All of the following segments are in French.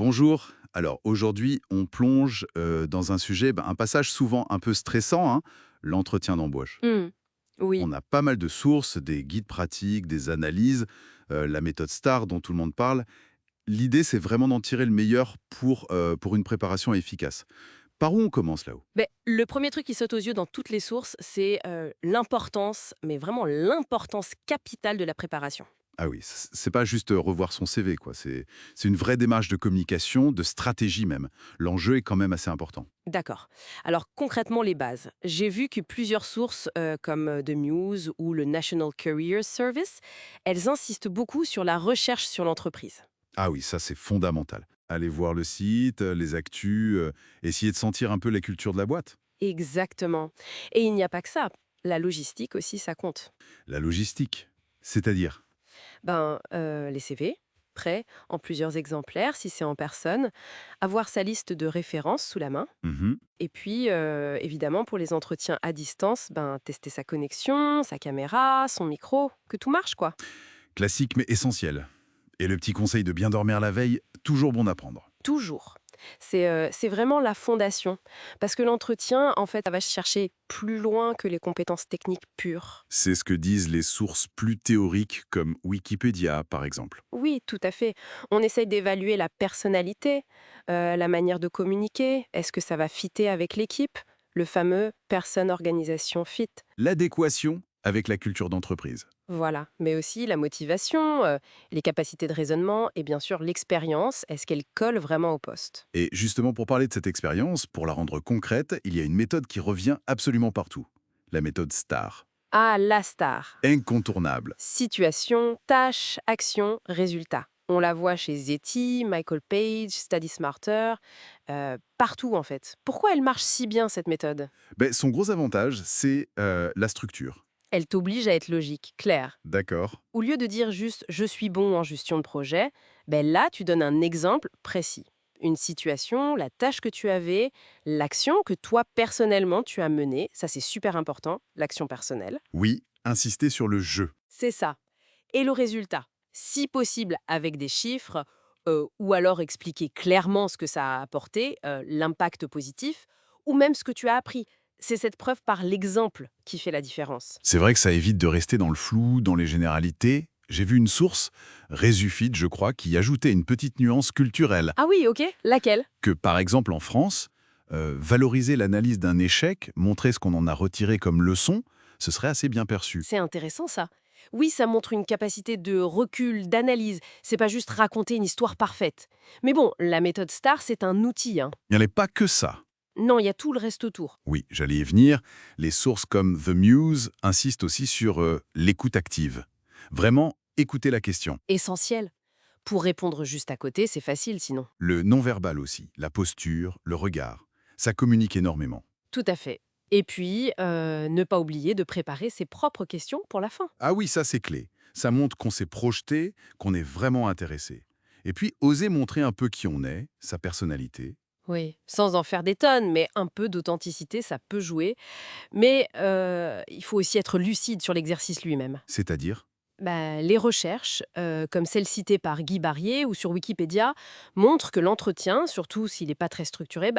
Bonjour. Alors aujourd'hui, on plonge dans un sujet, un passage souvent un peu stressant, hein, l'entretien d'embauche. Mmh. Oui, On a pas mal de sources, des guides pratiques, des analyses, la méthode STAR dont tout le monde parle. L'idée, c'est vraiment d'en tirer le meilleur pour une préparation efficace. Par où on commence là-haut? beh, le premier truc qui saute aux yeux dans toutes les sources, c'est, l'importance, mais vraiment l'importance capitale de la préparation. Ah oui, c'est pas juste revoir son CV, quoi. C'est une vraie démarche de communication, de stratégie même. L'enjeu est quand même assez important. D'accord. Alors concrètement les bases. J'ai vu que plusieurs sources, comme, The Muse ou le National Career Service, elles insistent beaucoup sur la recherche sur l'entreprise. Ah oui, ça c'est fondamental. Aller voir le site, les actus, essayer de sentir un peu la culture de la boîte. Exactement. Et il n'y a pas que ça. La logistique aussi, ça compte. La logistique, c'est-à-dire? Les CV, prêts en plusieurs exemplaires si c'est en personne, avoir sa liste de références sous la main. Mhm. Et puis, évidemment, pour les entretiens à distance, tester sa connexion, sa caméra, son micro, que tout marche, quoi. Classique mais essentiel. Et le petit conseil de bien dormir la veille, toujours bon à prendre. Toujours. C'est vraiment la fondation. Parce que l'entretien, en fait, ça va chercher plus loin que les compétences techniques pures. C'est ce que disent les sources plus théoriques comme Wikipédia, par exemple. Oui, tout à fait. On essaye d'évaluer la personnalité, la manière de communiquer. Est-ce que ça va fitter avec l'équipe? Le fameux personne-organisation fit. L'adéquation avec la culture d'entreprise. Voilà, mais aussi la motivation, les capacités de raisonnement et bien sûr l'expérience, est-ce qu'elle colle vraiment au poste? Et justement, pour parler de cette expérience, pour la rendre concrète, il y a une méthode qui revient absolument partout. La méthode STAR. Ah, la star. Incontournable. Situation, tâche, action, résultat. On la voit chez Zeti, Michael Page, Study Smarter, partout en fait. Pourquoi elle marche si bien cette méthode? Son gros avantage, c'est la structure. Elle t'oblige à être logique, claire. D'accord. Au lieu de dire juste «je suis bon en gestion de projet», là, tu donnes un exemple précis. Une situation, la tâche que tu avais, l'action que toi, personnellement, tu as menée. Ça, c'est super important, l'action personnelle. Oui, insister sur le «je». C'est ça. Et le résultat, si possible avec des chiffres, ou alors expliquer clairement ce que ça a apporté, l'impact positif, ou même ce que tu as appris. C'est cette preuve par l'exemple qui fait la différence. C'est vrai que ça évite de rester dans le flou, dans les généralités. J'ai vu une source, Resufit, je crois, qui ajoutait une petite nuance culturelle. Ah oui, ok. Laquelle? Que, par exemple, en France, valoriser l'analyse d'un échec, montrer ce qu'on en a retiré comme leçon, ce serait assez bien perçu. C'est intéressant ça. Oui, ça montre une capacité de recul, d'analyse. C'est pas juste raconter une histoire parfaite. Mais bon, la méthode STAR, c'est un outil, hein. Il n'y en a pas que ça. Non, il y a tout le reste autour. Oui, j'allais y venir. Les sources comme The Muse insistent aussi sur l'écoute active. Vraiment, écouter la question. Essentiel. Pour répondre juste à côté, c'est facile sinon. Le non-verbal aussi, la posture, le regard. Ça communique énormément. Tout à fait. Et puis, ne pas oublier de préparer ses propres questions pour la fin. Ah oui, ça c'est clé. Ça montre qu'on s'est projeté, qu'on est vraiment intéressé. Et puis, oser montrer un peu qui on est, sa personnalité. Oui, sans en faire des tonnes, mais un peu d'authenticité, ça peut jouer. Mais il faut aussi être lucide sur l'exercice lui-même. C'est-à-dire? Les recherches, comme celles citées par Guy Barrier ou sur Wikipédia, montrent que l'entretien, surtout s'il n'est pas très structuré,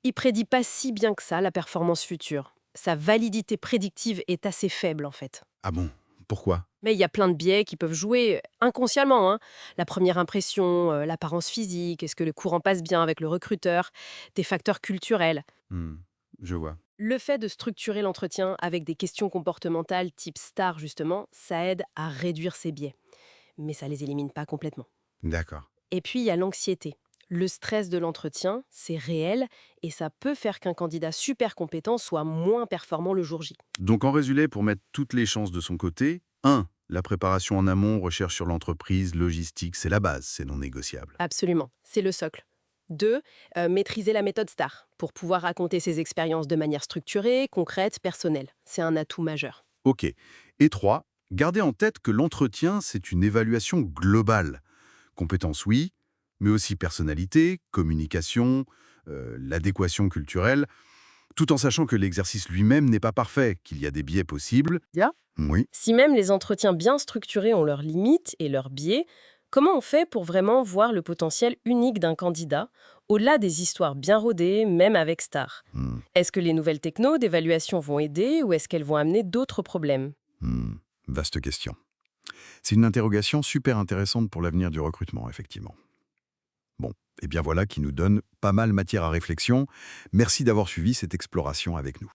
il prédit pas si bien que ça la performance future. Sa validité prédictive est assez faible en fait. Ah bon? Pourquoi? Mais il y a plein de biais qui peuvent jouer inconsciemment, hein. La première impression, l'apparence physique, est-ce que le courant passe bien avec le recruteur, des facteurs culturels. Hmm, je vois. Le fait de structurer l'entretien avec des questions comportementales type STAR justement, ça aide à réduire ces biais. Mais ça les élimine pas complètement. D'accord. Et puis, il y a l'anxiété. Le stress de l'entretien, c'est réel et ça peut faire qu'un candidat super compétent soit moins performant le jour J. Donc en résumé, pour mettre toutes les chances de son côté, 1. La préparation en amont, recherche sur l'entreprise, logistique, c'est la base, c'est non négociable. Absolument, c'est le socle. 2. Maîtriser la méthode STAR pour pouvoir raconter ses expériences de manière structurée, concrète, personnelle. C'est un atout majeur. Ok. Et 3. Gardez en tête que l'entretien, c'est une évaluation globale. Compétences, oui, mais aussi personnalité, communication, l'adéquation culturelle, tout en sachant que l'exercice lui-même n'est pas parfait, qu'il y a des biais possibles. Bien. Oui, Si même les entretiens bien structurés ont leurs limites et leurs biais, Comment on fait pour vraiment voir le potentiel unique d'un candidat, au-delà des histoires bien rodées, même avec Star? Hmm, Est-ce que les nouvelles technos d'évaluation vont aider ou est-ce qu'elles vont amener d'autres problèmes? hmm, vaste question. C'est une interrogation super intéressante pour l'avenir du recrutement, effectivement. Bon, et bien voilà qui nous donne pas mal matière à réflexion. Merci d'avoir suivi cette exploration avec nous.